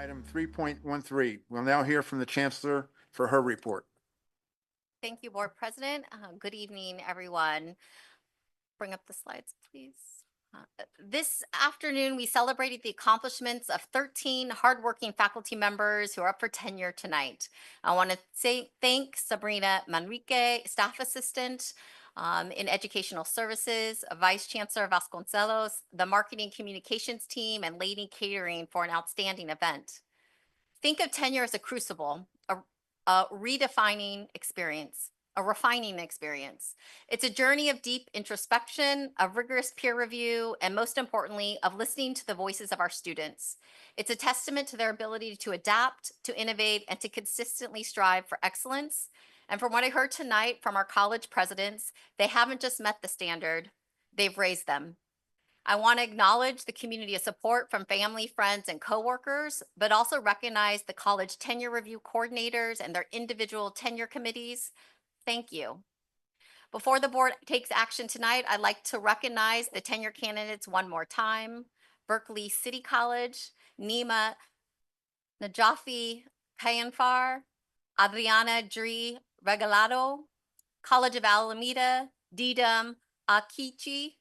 Item 3.13. We'll now hear from the Chancellor for her report. Thank you, Board President. Good evening, everyone. Bring up the slides, please. This afternoon, we celebrated the accomplishments of 13 hardworking faculty members who are up for tenure tonight. I want to thank Sabrina Manrique, Staff Assistant in Educational Services, Vice Chancellor Vasconcelos, the Marketing Communications Team, and Lady Catering for an outstanding event. Think of tenure as a crucible, a refining experience. It's a journey of deep introspection, of rigorous peer review, and most importantly, of listening to the voices of our students. It's a testament to their ability to adapt, to innovate, and to consistently strive for excellence. And from what I heard tonight from our college presidents, they haven't just met the standard, they've raised them. I want to acknowledge the community of support from family, friends, and coworkers, but also recognize the college tenure review coordinators and their individual tenure committees. Thank you. Before the board takes action tonight, I'd like to recognize the tenure candidates one more time. Berkeley City College, Nima Najafi Kayanfar, Adriana Dri Regalado, College of Alameda, Didam Akichi,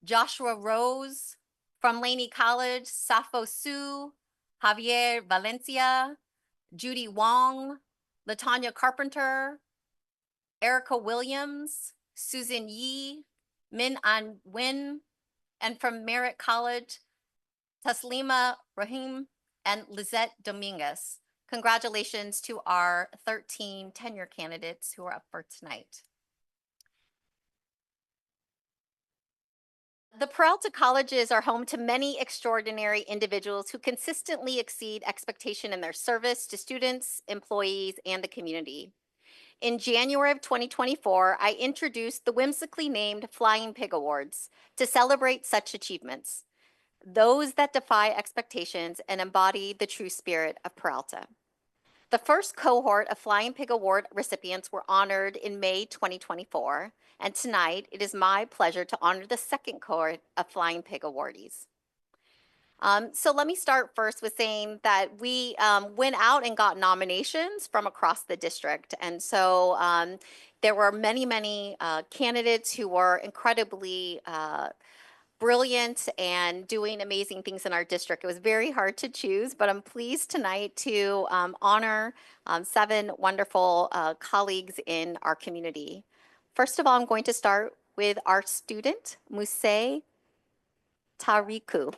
Joshua Rose, from Laney College, Safo Su, Javier Valencia, Judy Wong, Latanya Carpenter, Erica Williams, Susan Yee, Min An Win, and from Merritt College, Taslima Rahim and Lizette Dominguez. Congratulations to our 13 tenure candidates who are up for tonight. The Peralta Colleges are home to many extraordinary individuals who consistently exceed expectation in their service to students, employees, and the community. In January of 2024, I introduced the whimsically named Flying Pig Awards to celebrate such achievements, those that defy expectations and embody the true spirit of Peralta. The first cohort of Flying Pig Award recipients were honored in May 2024, and tonight it is my pleasure to honor the second cohort of Flying Pig awardees. So let me start first with saying that we went out and got nominations from across the district. And so there were many candidates who were incredibly brilliant and doing amazing things in our district. It was very hard to choose, but I'm pleased tonight to honor 7 wonderful colleagues in our community. First of all, I'm going to start with our student, Musei Tariku.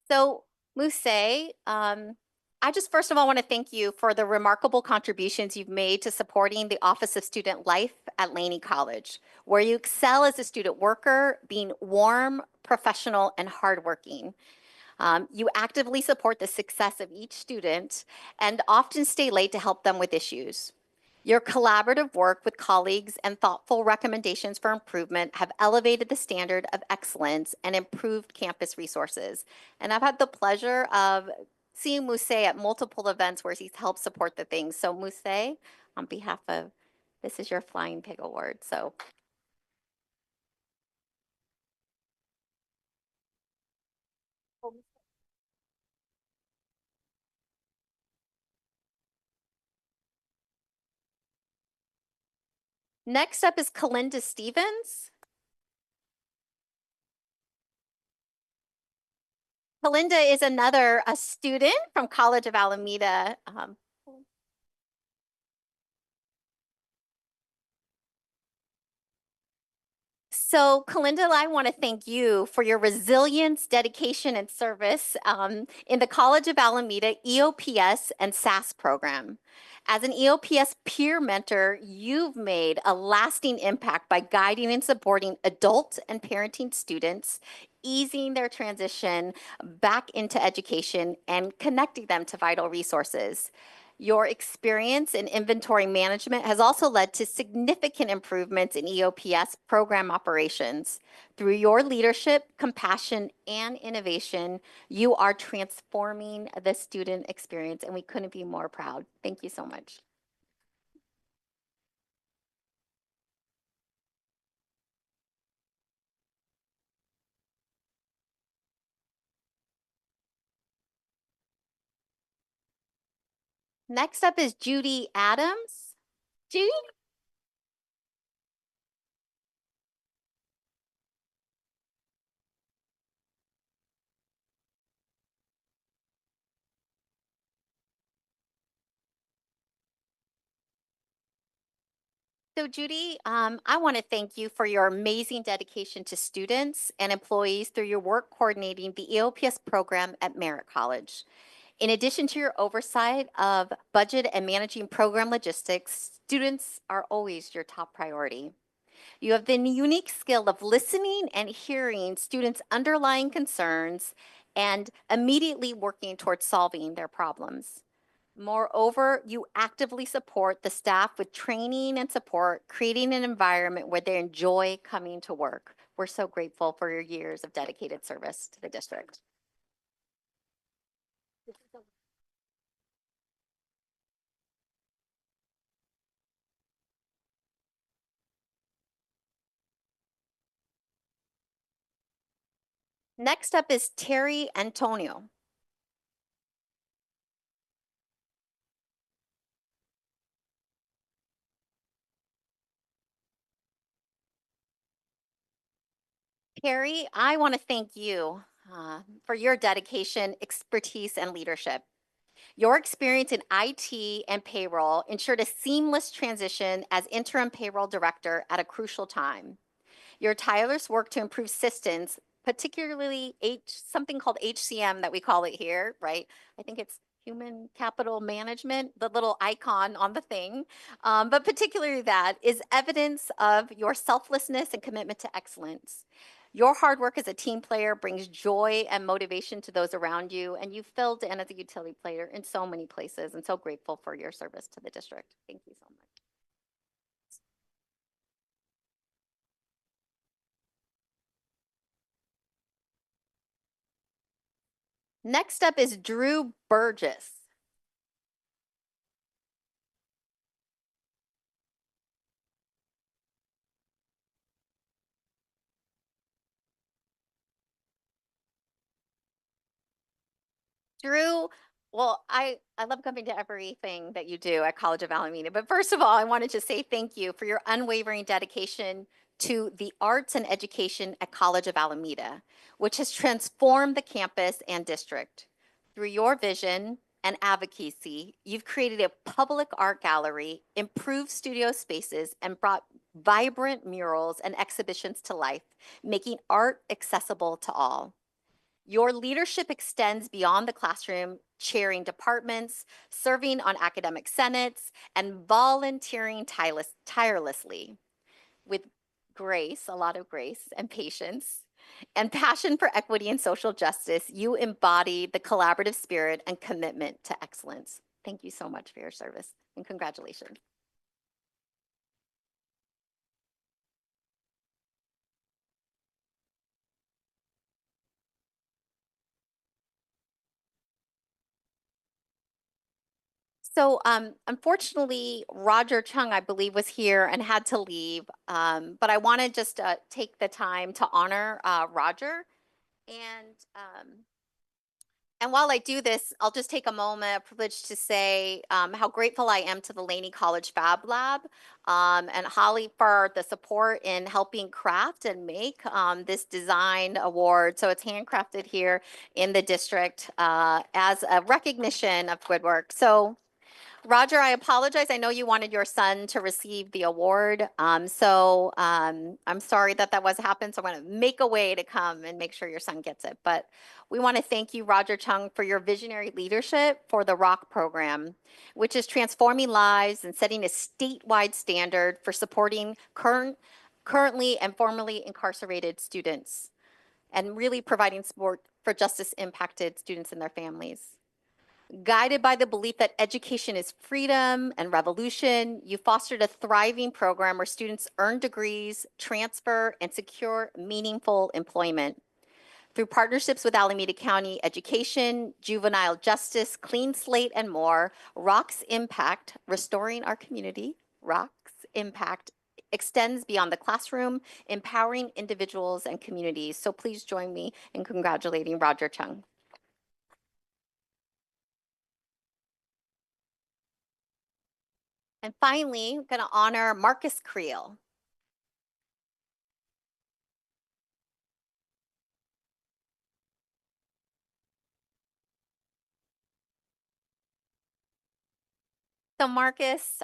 So Musei, I just first of all want to thank you for the remarkable contributions you've made to supporting the Office of Student Life at Laney College, where you excel as a student worker, being warm, professional, and hardworking. You actively support the success of each student and often stay late to help them with issues. Your collaborative work with colleagues and thoughtful recommendations for improvement have elevated the standard of excellence and improved campus resources. And I've had the pleasure of seeing Musei at multiple events where he's helped support the things. So Musei, on behalf of, this is your Flying Pig Award. So. Next up is Kalinda Stevens. Kalinda is a student from College of Alameda. So Kalinda, I want to thank you for your resilience, dedication, and service in the College of Alameda EOPS and SAS program. As an EOPS peer mentor, you've made a lasting impact by guiding and supporting adult and parenting students, easing their transition back into education and connecting them to vital resources. Your experience in inventory management has also led to significant improvements in EOPS program operations. Through your leadership, compassion, and innovation, you are transforming the student experience, and we couldn't be more proud. Thank you so much. Next up is Judy Adams. Judy? So Judy, I want to thank you for your amazing dedication to students and employees through your work coordinating the EOPS program at Merritt College. In addition to your oversight of budget and managing program logistics, students are always your top priority. You have the unique skill of listening and hearing students' underlying concerns and immediately working towards solving their problems. Moreover, you actively support the staff with training and support, creating an environment where they enjoy coming to work. We're so grateful for your years of dedicated service to the district. Next up is Terry Antonio. Terry, I want to thank you for your dedication, expertise, and leadership. Your experience in IT and payroll ensured a seamless transition as interim payroll director at a crucial time. Your tireless work to improve systems, particularly something called HCM that we call it here, right? I think it's human capital management, the little icon on the thing. But particularly that is evidence of your selflessness and commitment to excellence. Your hard work as a team player brings joy and motivation to those around you, and you filled in as a utility player in so many places, and so grateful for your service to the district. Thank you so much. Next up is Drew Burgess. Drew, well, I love coming to everything that you do at College of Alameda. But first of all, I wanted to say thank you for your unwavering dedication to the arts and education at College of Alameda, which has transformed the campus and district. Through your vision and advocacy, you've created a public art gallery, improved studio spaces, and brought vibrant murals and exhibitions to life, making art accessible to all. Your leadership extends beyond the classroom, chairing departments, serving on academic senates, and volunteering tirelessly with grace, a lot of grace and patience, and passion for equity and social justice. You embody the collaborative spirit and commitment to excellence. Thank you so much for your service and congratulations. So unfortunately, Roger Chung, I believe, was here and had to leave. But I want to just take the time to honor Roger. And um, and while I do this, I'll just take a moment, a privilege to say how grateful I am to the Laney College Fab Lab and Holly for the support in helping craft and make this design award. So it's handcrafted here in the district as a recognition of good work. So Roger, I apologize. I know you wanted your son to receive the award. I'm sorry that that was happened. So I'm going to make a way to come and make sure your son gets it. But we want to thank you, Roger Chung, for your visionary leadership for the ROCK program, which is transforming lives and setting a statewide standard for supporting currently and formerly incarcerated students and really providing support for justice impacted students and their families. Guided by the belief that education is freedom and revolution, you fostered a thriving program where students earn degrees, transfer, and secure meaningful employment. Through partnerships with Alameda County Education, Juvenile Justice, Clean Slate, and more, ROCK's impact, restoring our community, ROCK's impact extends beyond the classroom, empowering individuals and communities. So please join me in congratulating Roger Chung. And finally, we're going to honor Marcus Creel. So Marcus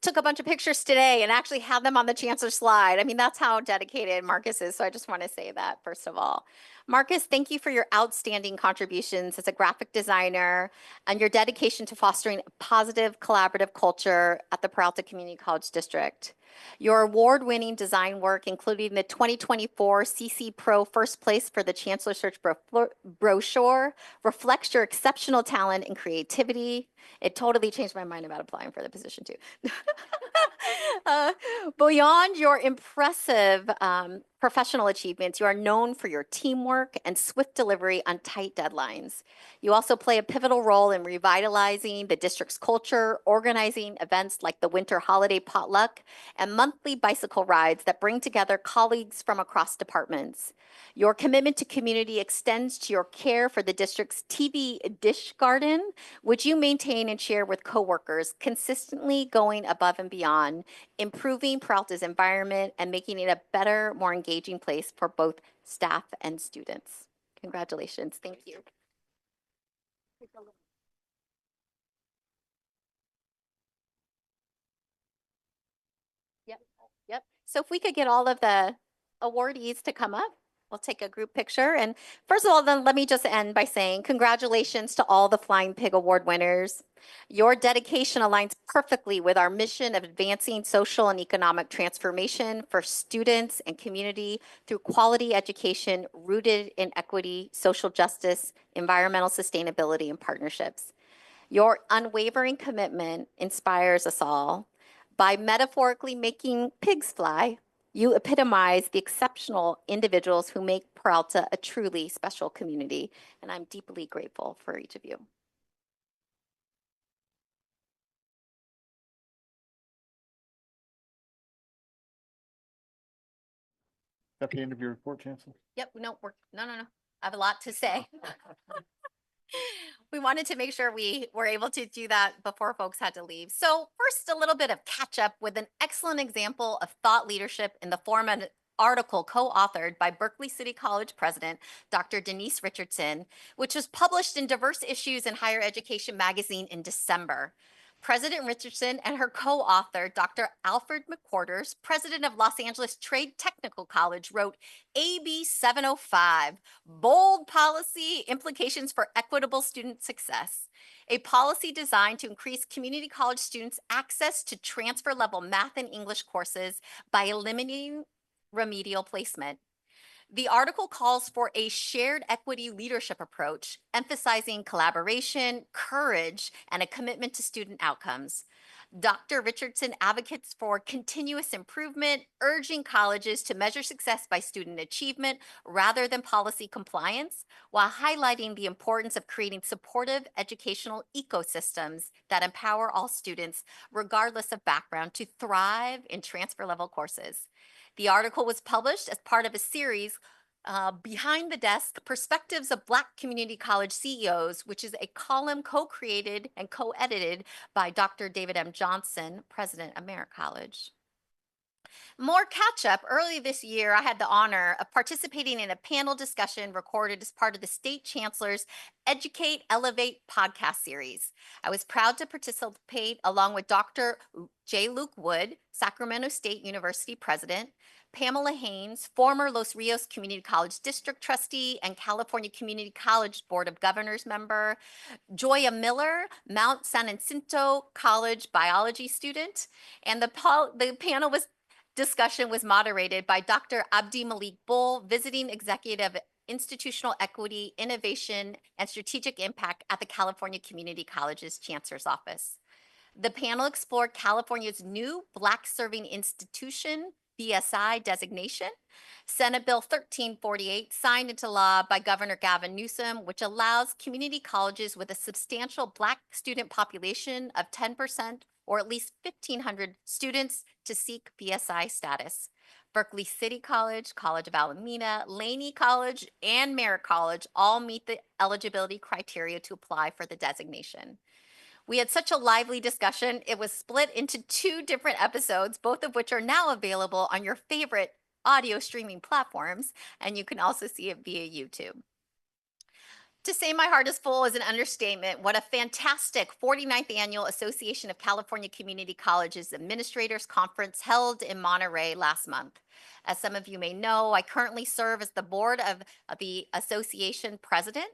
took a bunch of pictures today and actually had them on the Chancellor slide. I mean, that's how dedicated Marcus is. So I just want to say that first of all. Marcus, thank you for your outstanding contributions as a graphic designer and your dedication to fostering a positive collaborative culture at the Peralta Community College District. Your award-winning design work, including the 2024 CC Pro First Place for the Chancellor Search brochure, reflects your exceptional talent and creativity. It totally changed my mind about applying for the position too. Beyond your impressive professional achievements, you are known for your teamwork and swift delivery on tight deadlines. You also play a pivotal role in revitalizing the district's culture, organizing events like the winter holiday potluck, and monthly bicycle rides that bring together colleagues from across departments. Your commitment to community extends to your care for the district's TV dish garden, which you maintain and share with coworkers, consistently going above and beyond, improving Peralta's environment and making it a better, more engaging place for both staff and students. Congratulations. Thank you. Yep. Yep. So if we could get all of the awardees to come up, we'll take a group picture. And first of all, then let me just end by saying congratulations to all the Flying Pig Award winners. Your dedication aligns perfectly with our mission of advancing social and economic transformation for students and community through quality education rooted in equity, social justice, environmental sustainability, and partnerships. Your unwavering commitment inspires us all. By metaphorically making pigs fly, you epitomize the exceptional individuals who make Peralta a truly special community, and I'm deeply grateful for each of you. Is that the end of your report, Chancellor? Yep, no, no. I have a lot to say. We wanted to make sure we were able to do that before folks had to leave. So first, a little bit of catch up with an excellent example of thought leadership in the form of an article co-authored by Berkeley City College President, Dr. Denise Richardson, which was published in Diverse Issues in Higher Education magazine in December. President Richardson and her co-author, Dr. Alfred McQuarters, president of Los Angeles Trade Technical College, wrote AB 705, Bold Policy Implications for Equitable Student Success, a policy designed to increase community college students' access to transfer level math and English courses by eliminating remedial placement. The article calls for a shared equity leadership approach, emphasizing collaboration, courage, and a commitment to student outcomes. Dr. Richardson advocates for continuous improvement, urging colleges to measure success by student achievement rather than policy compliance, while highlighting the importance of creating supportive educational ecosystems that empower all students, regardless of background, to thrive in transfer level courses. The article was published as part of a series, Behind the Desk, Perspectives of Black Community College CEOs, which is a column co-created and co-edited by Dr. David M. Johnson, president of Merritt College. More catch up. Early this year, I had the honor of participating in a panel discussion recorded as part of the State Chancellor's Educate, Elevate podcast series. I was proud to participate along with Dr. J. Luke Wood, Sacramento State University president, Pamela Haynes, former Los Rios Community College District trustee and California Community College Board of Governors member, Joya Miller, Mount San Jacinto College biology student, and the panel discussion was moderated by Dr. Abdi Malik Bull, visiting executive institutional equity, innovation, and strategic impact at the California Community Colleges Chancellor's Office. The panel explored California's new Black Serving Institution, BSI designation, Senate Bill 1348, signed into law by Governor Gavin Newsom, which allows community colleges with a substantial Black student population of 10% or at least 1,500 students to seek BSI status. Berkeley City College, College of Alameda, Laney College, and Merritt College all meet the eligibility criteria to apply for the designation. We had such a lively discussion. It was split into 2 different episodes, both of which are now available on your favorite audio streaming platforms, and you can also see it via YouTube. To say my heart is full is an understatement. What a fantastic 49th Annual Association of California Community Colleges Administrators Conference held in Monterey last month. As some of you may know, I currently serve as the board of the association president.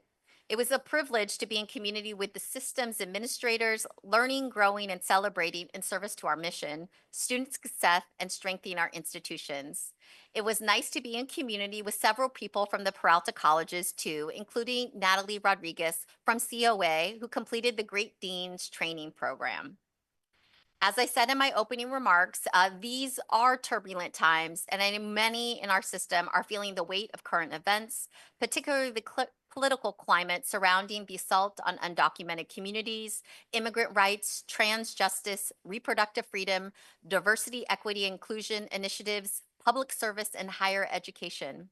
It was a privilege to be in community with the system's administrators, learning, growing, and celebrating in service to our mission, student success, and strengthening our institutions. It was nice to be in community with several people from the Peralta Colleges too, including Natalie Rodriguez from COA, who completed the Great Dean's Training Program. As I said in my opening remarks, these are turbulent times, and I know many in our system are feeling the weight of current events, particularly the political climate surrounding the assault on undocumented communities, immigrant rights, trans justice, reproductive freedom, diversity, equity, inclusion initiatives, public service, and higher education.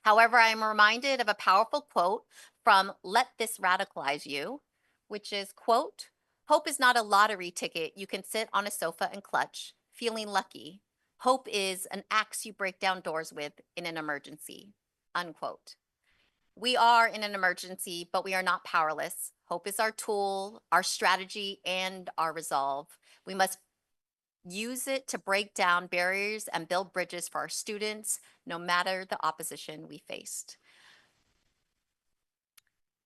However, I am reminded of a powerful quote from Let This Radicalize You, which is, quote, "Hope is not a lottery ticket you can sit on a sofa and clutch, feeling lucky. Hope is an axe you break down doors with in an emergency," unquote. We are in an emergency, but we are not powerless. Hope is our tool, our strategy, and our resolve. We must use it to break down barriers and build bridges for our students, no matter the opposition we faced.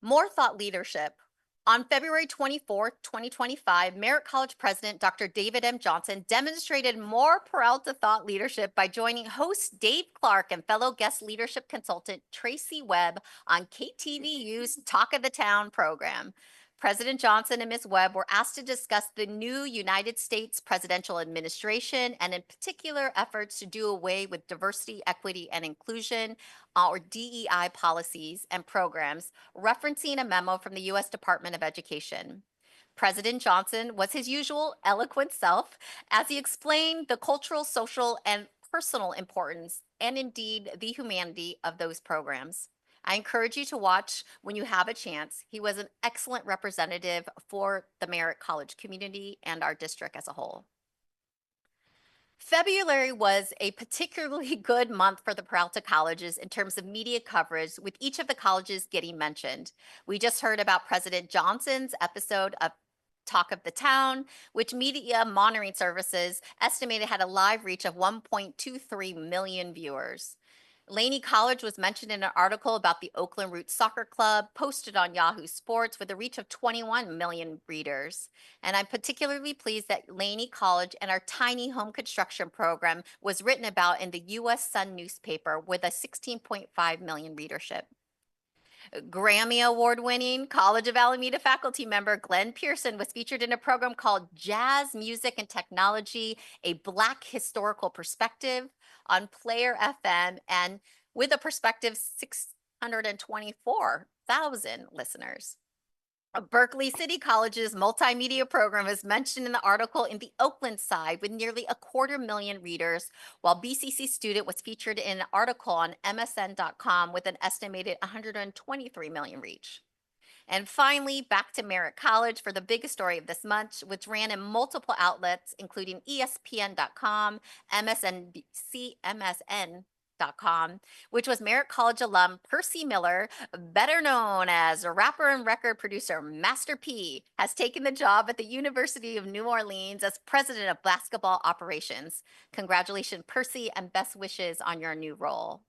More thought leadership. On February 24th, 2025, Merritt College President Dr. David M. Johnson demonstrated more Peralta thought leadership by joining host Dave Clark and fellow guest leadership consultant Tracy Webb on KTVU's Talk of the Town program. President Johnson and Ms. Webb were asked to discuss the new United States presidential administration and in particular efforts to do away with diversity, equity, and inclusion or DEI policies and programs, referencing a memo from the U.S. Department of Education. President Johnson was his usual eloquent self as he explained the cultural, social, and personal importance and indeed the humanity of those programs. I encourage you to watch when you have a chance. He was an excellent representative for the Merritt College community and our district as a whole. February was a particularly good month for the Peralta Colleges in terms of media coverage, with each of the colleges getting mentioned. We just heard about President Johnson's episode of Talk of the Town, which media monitoring services estimated had a live reach of 1.23 million viewers. Laney College was mentioned in an article about the Oakland Roots Soccer Club posted on Yahoo Sports with a reach of 21 million readers. And I'm particularly pleased that Laney College and our tiny home construction program was written about in the U.S. Sun newspaper with a 16.5 million readership. Grammy Award-winning College of Alameda faculty member Glenn Pearson was featured in a program called Jazz, Music, and Technology, a Black Historical Perspective on Player FM, and with a perspective 624,000 listeners. Berkeley City College's multimedia program is mentioned in the article in the Oakland side with nearly 250,000 readers, while BCC Student was featured in an article on MSN.com with an estimated 123 million reach. And finally, back to Merritt College for the biggest story of this month, which ran in multiple outlets, including ESPN.com, MSNBC, MSN.com, which was Merritt College alum Percy Miller, better known as rapper and record producer Master P, has taken the job at the University of New Orleans as president of basketball operations. Congratulations, Percy, and best wishes on your new role.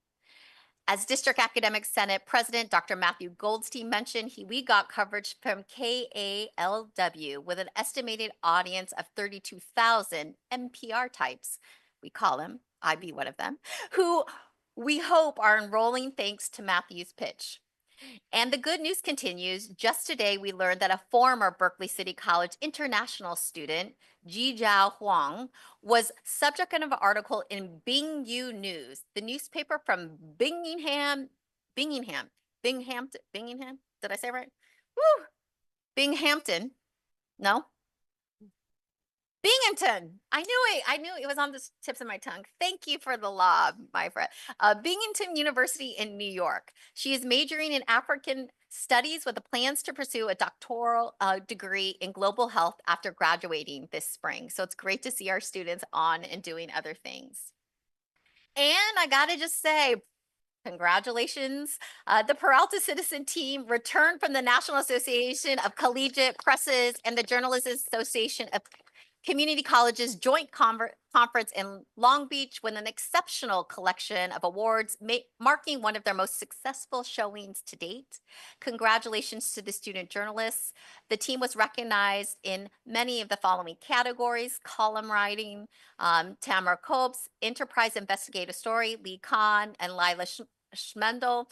As District Academic Senate President Dr. Matthew Goldstein mentioned, we got coverage from KALW with an estimated audience of 32,000 NPR types. We call them, I'd be one of them, who we hope are enrolling thanks to Matthew's pitch. And the good news continues. Just today, we learned that a former Berkeley City College international student, Jijiao Huang, was subject of an article in Bingyou News, the newspaper from Binghamton. Did I say it right? Woo! Binghamton. No? Binghamton. I knew it was on the tips of my tongue. Thank you for the lob, my friend. Binghamton University in New York. She is majoring in African studies with the plans to pursue a doctoral degree in global health after graduating this spring. So it's great to see our students on and doing other things. And I gotta just say, congratulations. The Peralta Citizen team returned from the National Association of Collegiate Presses and the Journalists Association of Community Colleges Joint Conference in Long Beach with an exceptional collection of awards, marking one of their most successful showings to date. Congratulations to the student journalists. The team was recognized in many of the following categories: column writing, Tamara Copes, Enterprise Investigative Story, Lee Kahn and Lila Schmendel,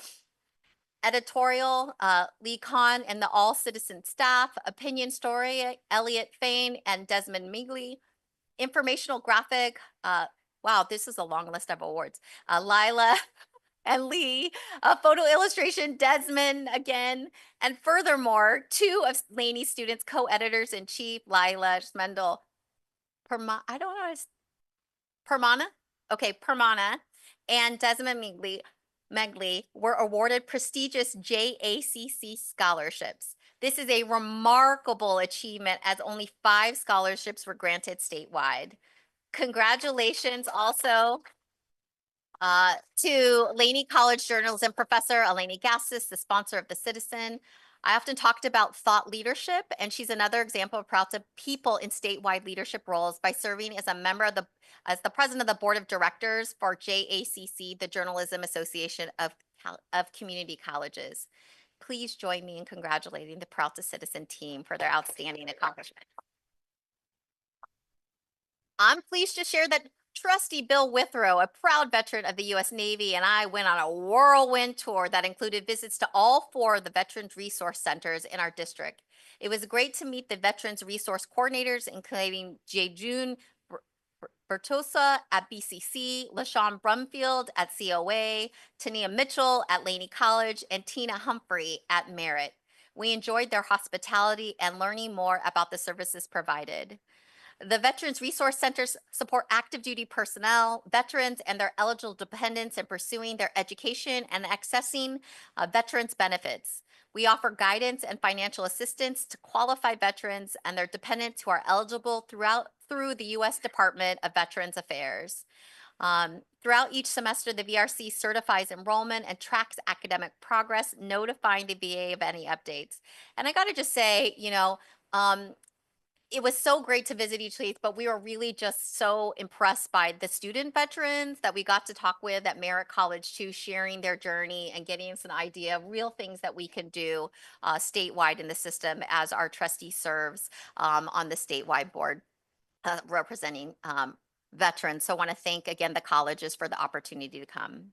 editorial, Lee Kahn and the All Citizen staff, opinion story, Elliot Fain and Desmond Migley, informational graphic, wow, this is a long list of awards, Lila and Lee, photo illustration, Desmond again, and furthermore, two of Laney's students, co-editors in chief, Lila Schmendel, I don't know, Permana? Okay, Permana and Desmond Megley were awarded prestigious JACC scholarships. This is a remarkable achievement as only 5 scholarships were granted statewide. Congratulations also to Laney College journalism professor Eleni Gassis, the sponsor of the Citizen. I often talked about thought leadership, and she's another example of Peralta people in statewide leadership roles by serving as a member of as the president of the board of directors for JACC, the Journalism Association of Community Colleges. Please join me in congratulating the Peralta Citizen team for their outstanding accomplishment. I'm pleased to share that Trustee Bill Withrow, a proud veteran of the U.S. Navy, and I went on a whirlwind tour that included visits to all 4 of the Veterans Resource Centers in our district. It was great to meet the Veterans Resource Coordinators, including Jejun Bertosa at BCC, LaShawn Brumfield at COA, Tania Mitchell at Laney College, and Tina Humphrey at Merritt. We enjoyed their hospitality and learning more about the services provided. The Veterans Resource Centers support active duty personnel, veterans, and their eligible dependents in pursuing their education and accessing veterans benefits. We offer guidance and financial assistance to qualified veterans and their dependents who are eligible through the U.S. Department of Veterans Affairs. Throughout each semester, the VRC certifies enrollment and tracks academic progress, notifying the VA of any updates. And I got to just say, it was so great to visit each place, but we were really just so impressed by the student veterans that we got to talk with at Merritt College too, sharing their journey and getting us an idea of real things that we can do statewide in the system as our trustee serves on the statewide board representing veterans. So I want to thank again the colleges for the opportunity to come.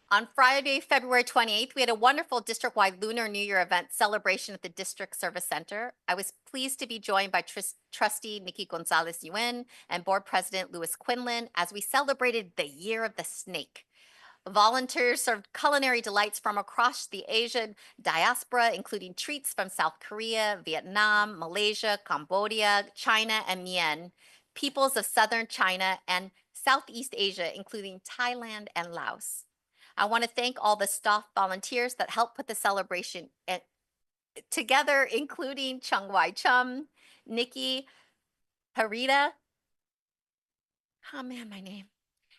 On Friday, February 28th, we had a wonderful district-wide Lunar New Year event celebration at the District Service Center. I was pleased to be joined by Trustee Nikki Gonzalez-Yuen and Board President Louis Quinlan as we celebrated the Year of the Snake. Volunteers served culinary delights from across the Asian diaspora, including treats from South Korea, Vietnam, Malaysia, Cambodia, China, and Mien, peoples of Southern China and Southeast Asia, including Thailand and Laos. I want to thank all the staff volunteers that helped put the celebration together, including Chung Wai Chum, Nikki Harita, oh man, my name,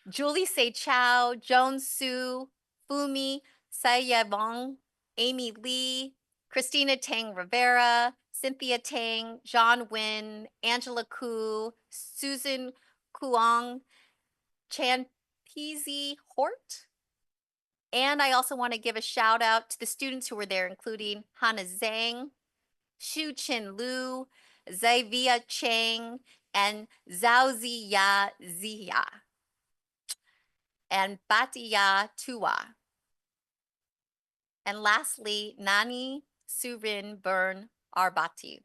Julie Say Chow, Joan Su, Fumi Sayavong, Amy Lee, Christina Tang Rivera, Cynthia Tang, John Wynn, Angela Koo, Susan Kuong, Chan Peasy Hort. And I also want to give a shout out to the students who were there, including Hannah Zhang, Xu Chin Lu, Zavia Chang, and Zhao Ziya Ziya, and Batiya Tua. And lastly, Nani Surin Bern Arbati.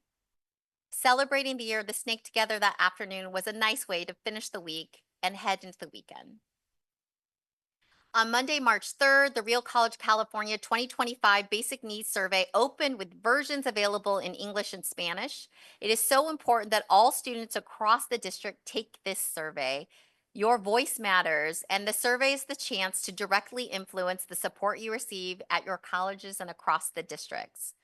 Celebrating the Year of the Snake together that afternoon was a nice way to finish the week and head into the weekend. On Monday, March 3rd, the Real College California 2025 Basic Needs Survey opened with versions available in English and Spanish. It is so important that all students across the district take this survey. Your voice matters, and the survey is the chance to directly influence the support you receive at your colleges and across the districts.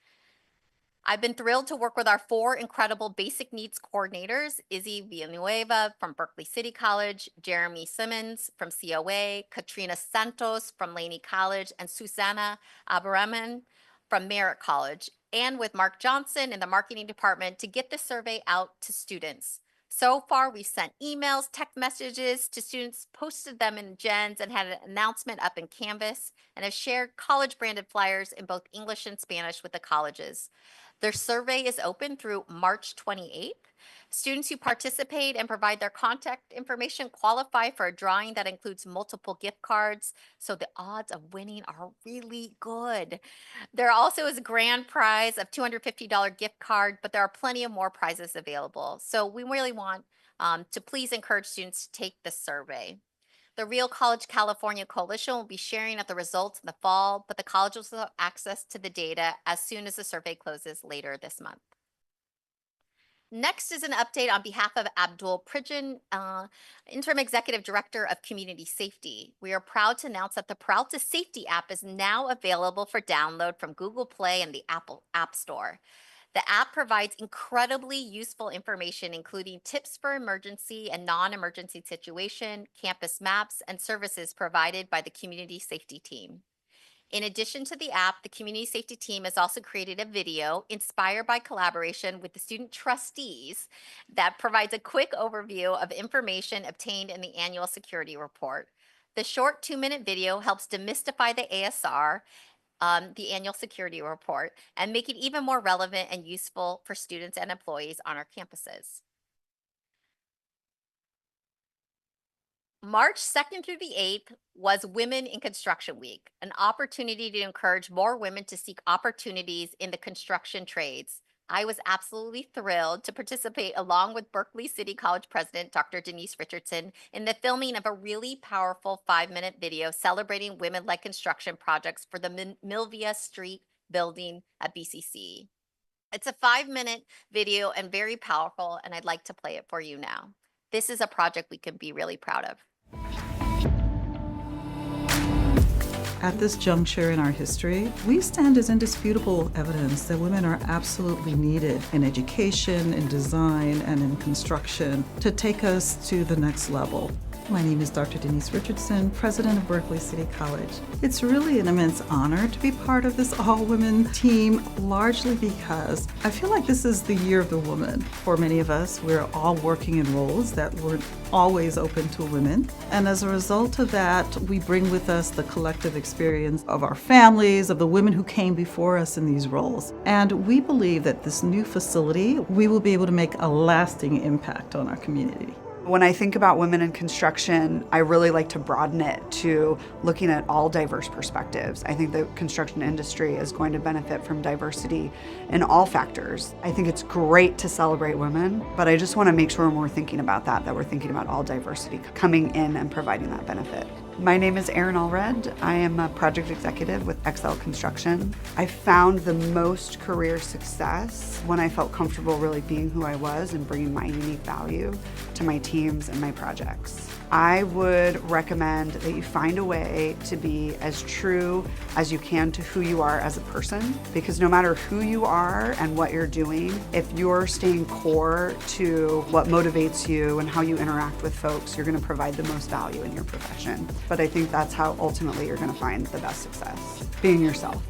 I've been thrilled to work with our 4 incredible basic needs coordinators, Izzy Villanueva from Berkeley City College, Jeremy Simmons from COA, Katrina Santos from Laney College, and Susanna Abaraman from Merritt College, and with Mark Johnson in the marketing department to get the survey out to students. So far, we've sent emails, text messages to students, posted them in Gens, and had an announcement up in Canvas, and have shared college branded flyers in both English and Spanish with the colleges. Their survey is open through March 28th. Students who participate and provide their contact information qualify for a drawing that includes multiple gift cards, so the odds of winning are really good. There also is a grand prize of $250 gift card, but there are plenty of more prizes available. So we really want to please encourage students to take the survey. The Real College California Coalition will be sharing the results in the fall, but the colleges will have access to the data as soon as the survey closes later this month. Next is an update on behalf of Abdul Pridgen, Interim Executive Director of Community Safety. We are proud to announce that the Peralta Safety app is now available for download from Google Play and the Apple App Store. The app provides incredibly useful information, including tips for emergency and non-emergency situation, campus maps, and services provided by the community safety team. In addition to the app, the community safety team has also created a video inspired by collaboration with the student trustees that provides a quick overview of information obtained in the annual security report. The short 2-minute video helps demystify the ASR, the annual security report, and make it even more relevant and useful for students and employees on our campuses. March 2nd through the 8th was Women in Construction Week, an opportunity to encourage more women to seek opportunities in the construction trades. I was absolutely thrilled to participate along with Berkeley City College President Dr. Denise Richardson in the filming of a really powerful 5-minute video celebrating women-led construction projects for the Milvia Street building at BCC. It's a 5-minute video and very powerful, and I'd like to play it for you now. This is a project we can be really proud of. At this juncture in our history, we stand as indisputable evidence that women are absolutely needed in education, in design, and in construction to take us to the next level. My name is Dr. Denise Richardson, president of Berkeley City College. It's really an immense honor to be part of this all-women team, largely because I feel like this is the year of the woman. For many of us, we're all working in roles that weren't always open to women. And as a result of that, we bring with us the collective experience of our families, of the women who came before us in these roles. And we believe that this new facility, we will be able to make a lasting impact on our community. When I think about women in construction, I really like to broaden it to looking at all diverse perspectives. I think the construction industry is going to benefit from diversity in all factors. I think it's great to celebrate women, but I just want to make sure when we're thinking about that we're thinking about all diversity coming in and providing that benefit. My name is Erin Allred. I am a project executive with XL Construction. I found the most career success when I felt comfortable really being who I was and bringing my unique value to my teams and my projects. I would recommend that you find a way to be as true as you can to who you are as a person, because no matter who you are and what you're doing, if you're staying core to what motivates you and how you interact with folks, you're going to provide the most value in your profession. But I think that's how ultimately you're going to find the best success, being yourself.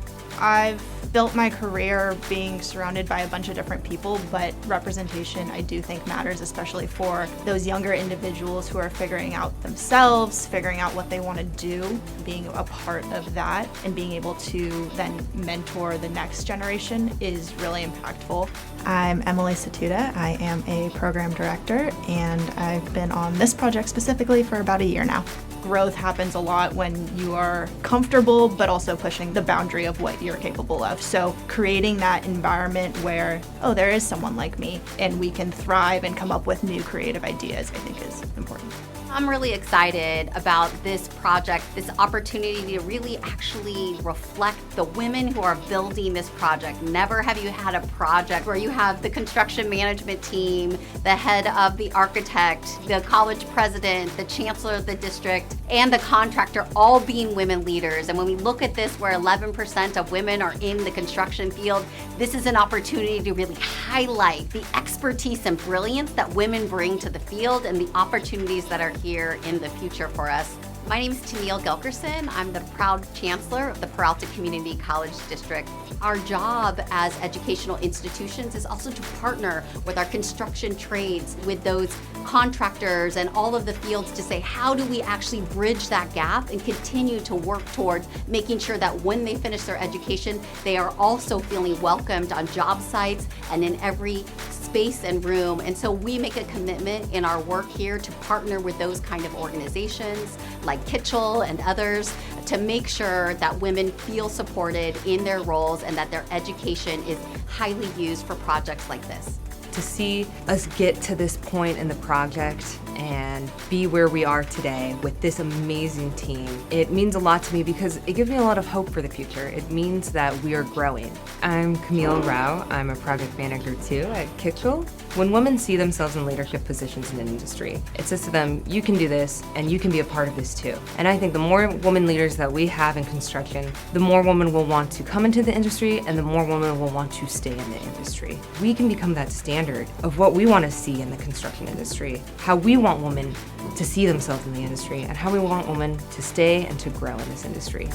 I've built my career being surrounded by a bunch of different people, but representation I do think matters, especially for those younger individuals who are figuring out themselves, figuring out what they want to do. Being a part of that and being able to then mentor the next generation is really impactful. I'm Emily Satuda. I am a program director, and I've been on this project specifically for about a year now. Growth happens a lot when you are comfortable, but also pushing the boundary of what you're capable of. So creating that environment where, oh, there is someone like me, and we can thrive and come up with new creative ideas, I think is important. I'm really excited about this project, this opportunity to really actually reflect the women who are building this project. Never have you had a project where you have the construction management team, the head of the architect, the college president, the chancellor of the district, and the contractor all being women leaders. And when we look at this, where 11% of women are in the construction field, this is an opportunity to really highlight the expertise and brilliance that women bring to the field and the opportunities that are here in the future for us. My name is Tammeil Gilkerson. I'm the proud chancellor of the Peralta Community College District. Our job as educational institutions is also to partner with our construction trades, with those contractors and all of the fields to say, how do we actually bridge that gap and continue to work towards making sure that when they finish their education, they are also feeling welcomed on job sites and in every space and room. And so we make a commitment in our work here to partner with those kind of organizations like Kitchell and others to make sure that women feel supported in their roles and that their education is highly used for projects like this. To see us get to this point in the project and be where we are today with this amazing team, it means a lot to me because it gives me a lot of hope for the future. It means that we are growing. I'm Camille Rao. I'm a project manager too at Kitchell. When women see themselves in leadership positions in an industry, it says to them, you can do this and you can be a part of this too. And I think the more women leaders that we have in construction, the more women will want to come into the industry and the more women will want to stay in the industry. We can become that standard of what we want to see in the construction industry, how we want women to see themselves in the industry, and how we want women to stay and to grow in this industry.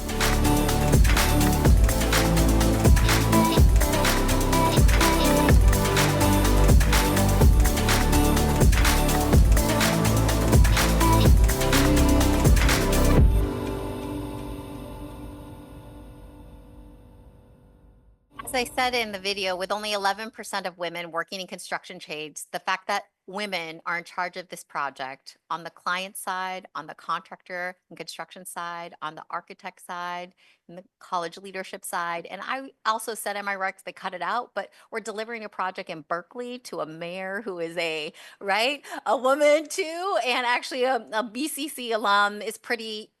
As I said in the video, with only 11% of women working in construction trades, the fact that women are in charge of this project on the client side, on the contractor and construction side, on the architect side, and the college leadership side. And I also said in my recs, they cut it out, but we're delivering a project in Berkeley to a mayor who is a woman too, and actually a BCC alum is pretty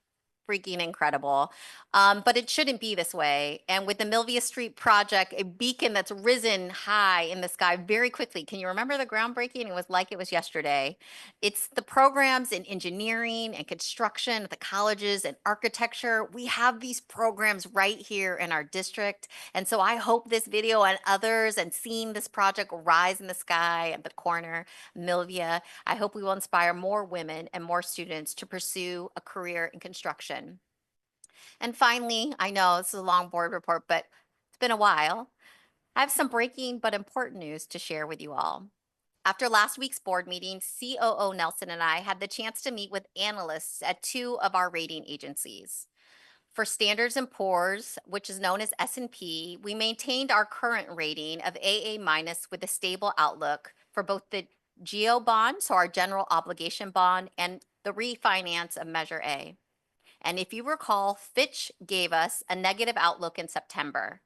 freaking incredible. But it shouldn't be this way. And with the Milvia Street project, a beacon that's risen high in the sky very quickly. Can you remember the groundbreaking? It was like it was yesterday. It's the programs in engineering and construction at the colleges and architecture. We have these programs right here in our district. And so I hope this video and others and seeing this project rise in the sky at the corner, Milvia, I hope we will inspire more women and more students to pursue a career in construction. And finally, I know this is a long board report, but it's been a while. I have some breaking but important news to share with you all. After last week's board meeting, COO Nelson and I had the chance to meet with analysts at two of our rating agencies. For Standards & Poor's, which is known as S&P, we maintained our current rating of AA- with a stable outlook for both the GO bond, so our general obligation bond, and the refinance of Measure A. And if you recall, Fitch gave us a negative outlook in September.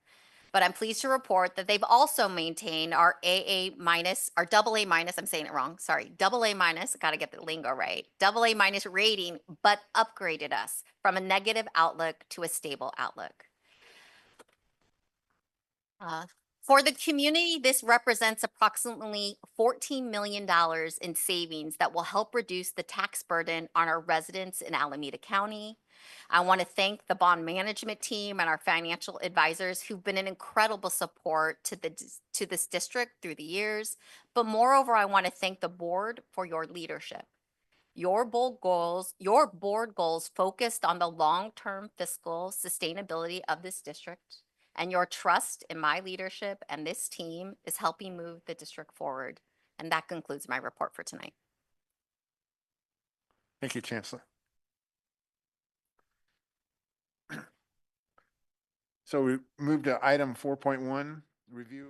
But I'm pleased to report that they've also maintained our AA-, our AA-, I'm saying it wrong, sorry, AA-, got to get the lingo right, AA- rating, but upgraded us from a negative outlook to a stable outlook. For the community, this represents approximately $14 million in savings that will help reduce the tax burden on our residents in Alameda County. I want to thank the bond management team and our financial advisors who've been an incredible support to this district through the years. But moreover, I want to thank the board for your leadership. Your board goals focused on the long-term fiscal sustainability of this district, and your trust in my leadership and this team is helping move the district forward. And that concludes my report for tonight. Thank you, Chancellor. So we move to item 4.1, review.